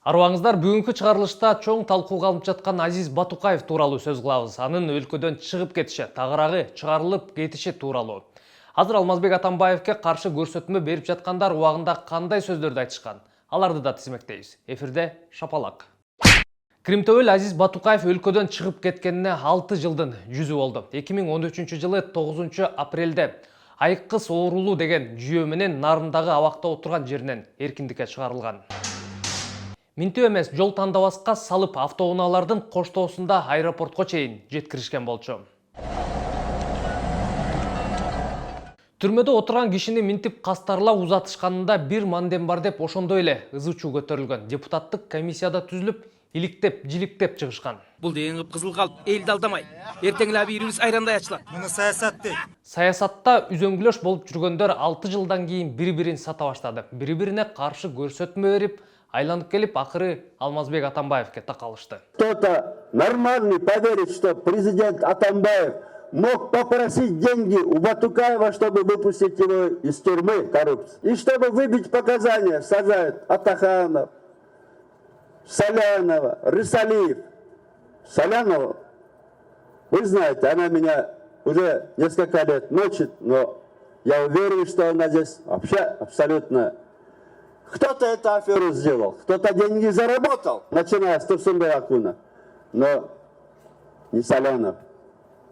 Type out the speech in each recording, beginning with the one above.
Арбаңыздар, бүгүнкү чыгарылышта чоң талкууга алынып жаткан Азиз Батукаев тууралуу сөз кылабыз. Анын өлкөдөн чыгып кетиши, тагыраагы чыгарылып кетиши тууралуу. Азыр Алмазбек Атамбаевке каршы көрсөтмө берип жаткандар убагында кандай сөздөрдү айтышкан? Аларды да тизмектейбиз. Эфирде Шапалак. Кримтөбөл Азиз Батукаев өлкөдөн чыгып кеткенине 6 жылдын жүзү болду. 2013 жылы 9 апрелде Айкыз оорулуу деген жүйө менен Нарындагы абакта отурган жеринен эркиндикке чыгарылган. Минтүү эмес, жол тандабаска салып автоунаалардын коштоосунда аэропортко чейин жеткиришкен болчу. Түрмөдө отурган кишини минтип кастарлап узатышканында бир мандем бар деп ошондой эле ызы чуу көтөрүлгөн. Депутаттык комиссияда түзүлүп, иликтеп, жиликтеп чыгышкан. Бул деген кып кызыл калып, элди алдамай. Эртең эле бирибиз айрандай ачылат. Муну саясат дейт. Саясатта үзөңгүлөш болуп жүргөндөр 6 жылдан кийин бири-бирин сата баштады. Бири-бирине каршы көрсөтмө берип, айланып келип, акыры Алмазбек Атамбаевке такалышты. Кто-то нормальный поверит, что президент Атамбаев мог попросить деньги у Батукаева, чтобы выпустить его из тюрьмы коррупции. И чтобы выбить показания, сажают Атаханов, Солянова, Рысалиев. Солянова, вы знаете, она меня уже несколько лет мучит, но я уверен, что она здесь вообще абсолютно... Кто-то эту аферу сделал, кто-то деньги заработал, начиная с Турсунбай Акуна, но не Солянов.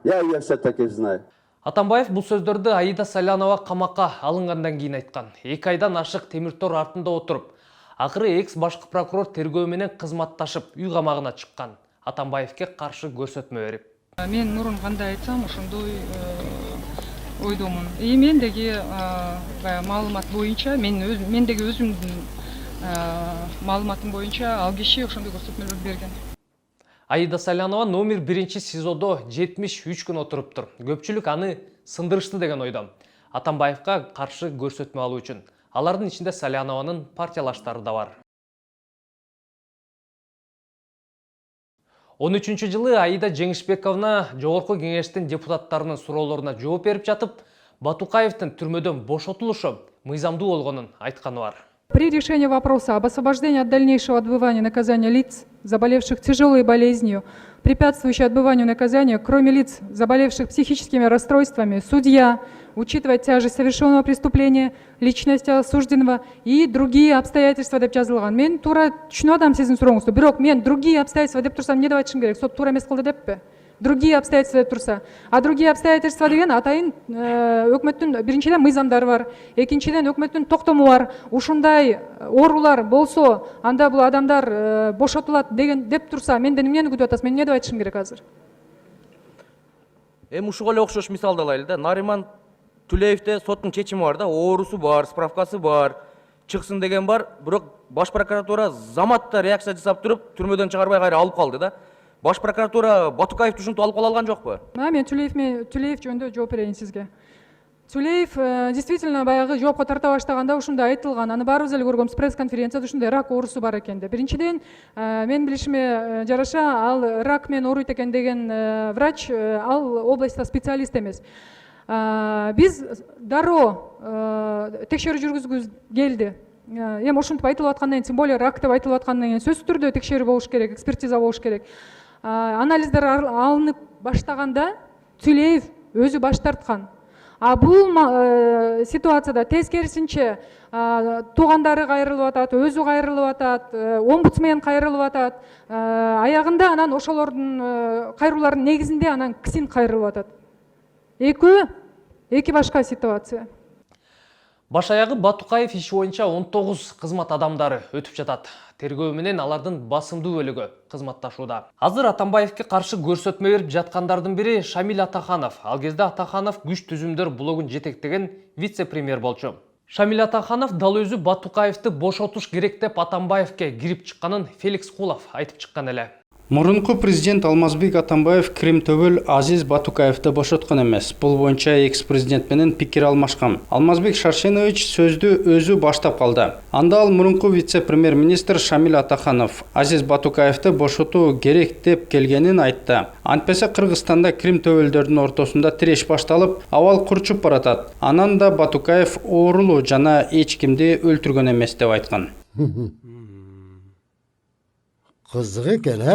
Я ее все-таки знаю. Атамбаев бул сөздөрдү Аида Солянова камакка алынгандан кийин айткан. 2 айдан ашык темир тор артында отуруп, акыры экс башкы прокурор тергөө менен кызматташып үй камагына чыккан. Атамбаевке каршы көрсөтмө берип. Мен мурун кандай айтсам, ошондой ойдомун. Мендеги маалымат боюнча, мендеги өзүмдүн маалыматым боюнча ал киши ошондой көрсөтмөлөр берген. Аида Солянова номер 1 СИЗОдо 73 күн отуруптур. Көпчүлүк аны сындырышты деген ойдо. Атамбаевка каршы көрсөтмө алуу үчүн. Алардын ичинде Солянованын партиялаштары да бар. 13 жылы Аида Жеңишбековна Жогорку кеңештин депутаттарынын суроолоруна жооп берип жатып, Батукаевдин түрмөдөн бошотулушу мыйзамдуу болгонун айтканы бар. При решении вопроса об освобождении от дальнейшего отбывания наказания лиц, заболевших тяжелой болезнью, препятствующей отбыванию наказания, кроме лиц, заболевших психическими расстройствами, судья, учитывая тяжесть совершенного преступления, личность осужденного и другие обстоятельства деп жазылган. Мен туура түшүнүп атам сиздин сурооңузду. Бирок мен другие обстоятельства деп турсам, эмне деп айтышым керек? Сот туура эмес кылды деппи? Другие обстоятельства деп турса. А другие обстоятельства деген атайын өкмөттүн биринчиден мыйзамдары бар, экинчиден өкмөттүн токтому бар. Ушундай оорулар болсо, анда бул адамдар бошотулат деген деп турса, менден эмнени күтүп атасыз? Мен эмне деп айтышым керек азыр? Ушуга эле окшош мисалды алайлы да. Нариман Түлеевде соттун чечими бар да, оорусу бар, справкасы бар, чыксын деген бар. Бирок баш прокуратура заматта реакция жасап туруп, түрмөдөн чыгарбай кайра алып калды да. Баш прокуратура Батукаевди ушинтип алып кала алган жокпу? Мен Түлеев жөнүндө жооп берейин сизге. Түлеев действительно баягы жоопко тарта баштаганда ушундай айтылган. Аны баарыбыз эле көргөнбүз, пресс-конференцияда ушундай рак оорусу бар экен деп. Биринчиден, мен билишиме жараша, ал рак менен ооруйт экен деген врач, ал областта специалист эмес. Биз дароо текшерүү жүргүзгүбүз келди. Эми ушинтип айтылып аткандан кийин, тем более рак деп айтылып аткандан кийин сөзсүз түрдө текшерүү болуш керек, экспертиза болуш керек. Анализдер алынып баштаганда Түлеев өзү баш тарткан. А бул ситуацияда тескерисинче туугандары кайрылып атат, өзү кайрылып атат, омбудсмен кайрылып атат. Аягында анан ошолордун кайрылууларынын негизинде анан кисин кайрылып атат. Эки башка ситуация. Баш аягы Батукаев иши боюнча 19 кызмат адамдары өтүп жатат. Тергөө менен алардын басымдуу бөлүгү кызматташууда. Азыр Атамбаевке каршы көрсөтмө берип жаткандардын бири Шамил Атаханов. Ал кезде Атаханов күч түзүмдөр блогун жетектеген вице-премьер болчу. Шамил Атаханов дал өзү Батукаевди бошотуш керек деп Атамбаевке кирип чыкканын Феликс Кулов айтып чыккан эле. Мурунку президент Алмазбек Атамбаев Кримтөбөл Азиз Батукаевди бошоткон эмес. Бул боюнча экс-президент менен пикир алмашкан. Алмазбек Шаршенович сөздү өзү баштап калды. Анда ал мурунку вице-премьер-министр Шамил Атаханов Азиз Батукаевди бошотуу керек деп келгенин айтты. Антпесе Кыргызстанда Кримтөбөлдөрдүн ортосунда тиреш башталып, абал курчуп баратат. Анан да Батукаев оорулуу жана эч кимди өлтүргөн эмес деп айткан. Кызык экен, а?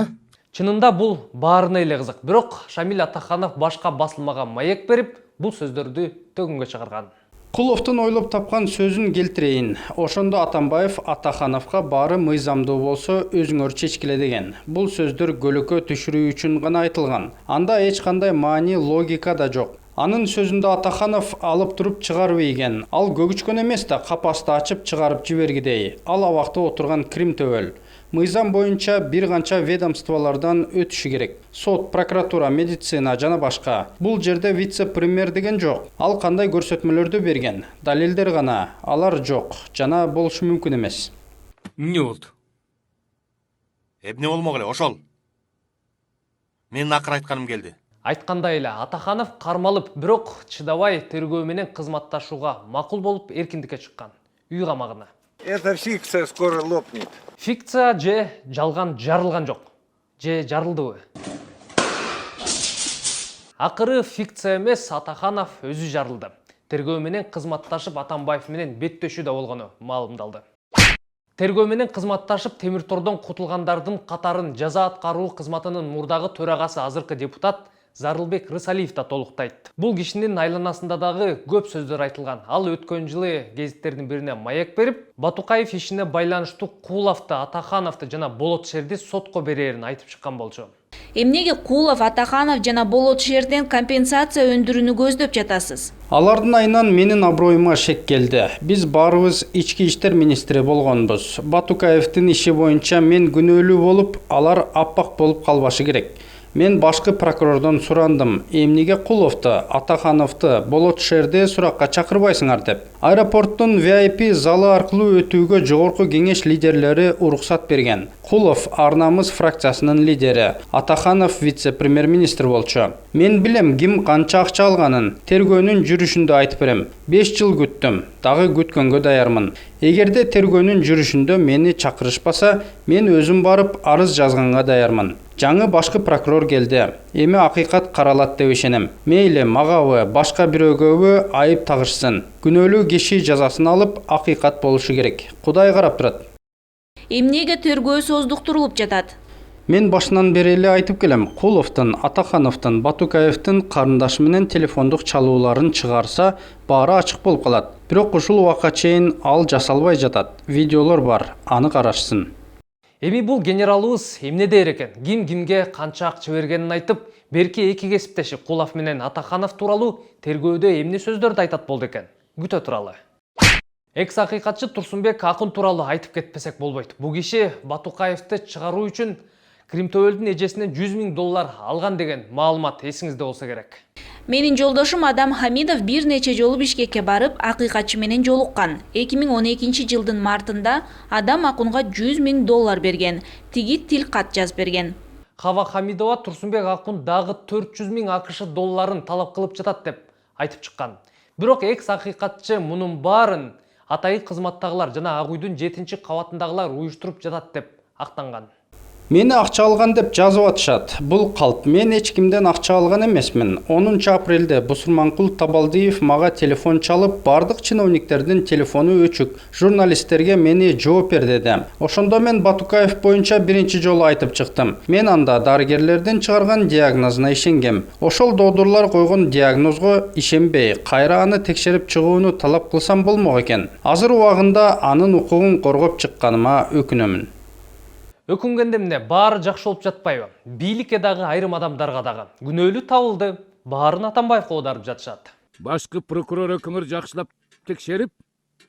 Чынында бул баарына эле кызык. Бирок Шамиль Атаханов башка басылмага маек берип, бул сөздөрдү төгүнгө чыгарган. Куловдун ойлоп тапкан сөзүн келтирейин. Ошондо Атамбаев Атахановго баары мыйзамдуу болсо өзүңөр чечкиле деген. Бул сөздөр көлөкө түшүрүү үчүн гана айтылган. Анда эч кандай маани, логика да жок. Анын сөзүндө Атаханов алып туруп чыгарып ийген. Ал көгүчкөн эмес да капасты ачып чыгарып жибергидей. Ал абакта отурган Крим төбөл. Мыйзам боюнча бир канча ведомстволордон өтүшү керек. Сот, прокуратура, медицина жана башка. Бул жерде вице-премьер деген жок. Ал кандай көрсөтмөлөрдү берген? Далилдер гана, алар жок жана болушу мүмкүн эмес. Эмне болду? Эмне болмок эле, ошол. Менин акыр айтканым келди. Айткандай эле Атаханов кармалып, бирок чыдабай тергөө менен кызматташууга макул болуп эркиндикке чыккан. Үй камагына. Эта фикция скоро лопнет. Фикция же жалган жарылган жок. Же жарылдыбы? Акыры фикция эмес, Атаханов өзү жарылды. Тергөө менен кызматташып Атамбаев менен беттешүү да болгону маалымдалды. Тергөө менен кызматташып темир тордон кутулгандардын катарын жаза аткаруу кызматынын мурдагы төрагасы азыркы депутат Зарылбек Рысалиев да толуктайт. Бул кишинин айланасында дагы көп сөздөр айтылган. Ал өткөн жылы гезиттердин бирине маек берип, Батукаев ишине байланыштуу Куловду, Атахановду жана Болот шерди сотко берерин айтып чыккан болчу. Эмнеге Кулов, Атаханов жана Болот шерден компенсация өндүрүүнү көздөп жатасыз? Алардын айынан менин аброюма шек келди. Биз баарыбыз ички иштер министри болгонбуз. Батукаевдин иши боюнча мен күнөөлүү болуп, алар аппак болуп калбашы керек. Мен башкы прокурордон сурандым. Эмнеге Куловду, Атахановду, Болот шерди суракка чакырбайсыңар деп. Аэропорттун VIP залы аркылуу өтүүгө жогорку кеңеш лидерлери уруксат берген. Кулов Арнамыз фракциясынын лидери, Атаханов вице-премьер-министр болчу. Мен билем ким канча акча алганын. Тергөөнүн жүрүшүндө айтып берем. 5 жыл күттүм, дагы күткөнгө даярмын. Эгерде тергөөнүн жүрүшүндө мени чакырышпаса, мен өзүм барып арыз жазганга даярмын. Жаңы башкы прокурор келди. Эми акыйкат каралат деп ишенем. Мейли магабы, башка бирөөгөбү айып тагышсын. Күнөөлүү киши жазасын алып, акыйкат болушу керек. Кудай карап турат. Эмнеге тергөө создуктурулуп жатат? Мен башынан бери эле айтып келем, Куловдун, Атахановдун, Батукаевдин карындашы менен телефондук чалууларын чыгарса, баары ачык болуп калат. Бирок ушул убакка чейин ал жасалбай жатат. Видеолор бар, аны карашсын. Эми бул генералыбыз эмне дээр экен? Ким кимге канча акча бергенин айтып, берки эки кесиптеши Кулов менен Атаханов тууралуу тергөөдө эмне сөздөрдү айтат болду экен? Күтө туралы. Экс акыйкатчы Турсунбек Акын тууралуу айтып кетпесек болбойт. Бул киши Батукаевди чыгаруу үчүн Крим төбөлдүн эжесинен $100 000 алган деген маалымат эсиңизде болсо керек. Менин жолдошум Адам Хамидов бир нече жолу Бишкекке барып, акыйкатчы менен жолуккан. 2012 жылдын мартында Адам Акынга $100 000 берген. Тиги тил кат жазып берген. Хава Хамидова Турсунбек Акын дагы $400 000 АКШ долларын талап кылып жатат деп айтып чыккан. Бирок экс акыйкатчы мунун баарын атайын кызматтагылар жана Ак үйдүн 7-кабатындагылар уюштуруп жатат деп актанган. Мени акча алган деп жазып атышат. Бул калп. Мен эч кимден акча алган эмесмин. 10 апрелде Бусурманкул Табалдиев мага телефон чалып, бардык чиновниктердин телефону өчүк. Журналисттерге мени жооп бер деди. Ошондо мен Батукаев боюнча биринчи жолу айтып чыктым. Мен анда дарыгерлердин чыгарган диагнозуна ишенгем. Ошол доодурлар койгон диагнозго ишенбей, кайра аны текшерип чыгууну талап кылсам болмок экен. Азыр убагында анын укугун коргоп чыкканыма өкүнөмүн. Өкүнгенде эмне, баары жакшы болуп жатпайбы? Бийликке дагы айрым адамдарга дагы күнөөлүү табылды, баарын Атамбаевге оодарып жатышат. Башкы прокурор өкүңөр жакшылап текшерип,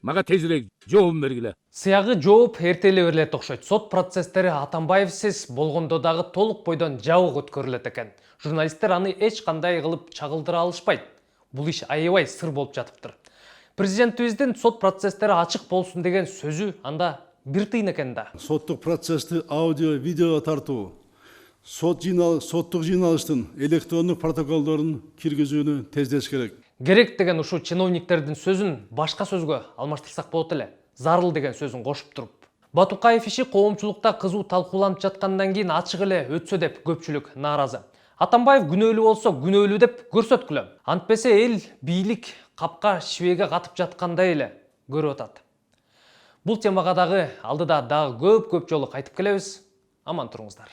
мага тезирээк жообун бергиле. Сыягы жооп эрте эле берилет окшойт. Сот процесстери Атамбаевсиз болгондо дагы толук бойдон жабык өткөрүлөт экен. Журналисттер аны эч кандай кылып чагылдыра алышпайт. Бул иш аябай сыр болуп жатыптыр. Президентибиздин сот процесстери ачык болсун деген сөзү анда бир тыйын экен да. Соттук процессти аудио, видео тартуу, соттук жыйналыштын электрондук протоколдорун киргизүүнү тездеш керек. Керек деген ушу чиновниктердин сөзүн башка сөзгө алмаштырсак болот эле. Зарыл деген сөзүн кошуп туруп. Батукаев иши коомчулукта кызуу талкууланып жаткандан кийин ачык эле өтсө деп көпчүлүк нааразы. Атамбаев күнөөлүү болсо күнөөлүү деп көрсөткүлө. Антпесе эл бийлик капка шибеге катып жаткандай эле көрүп атат. Бул темага дагы алдыда дагы көп жолу кайтып келебиз. Аман тұрыңыздар.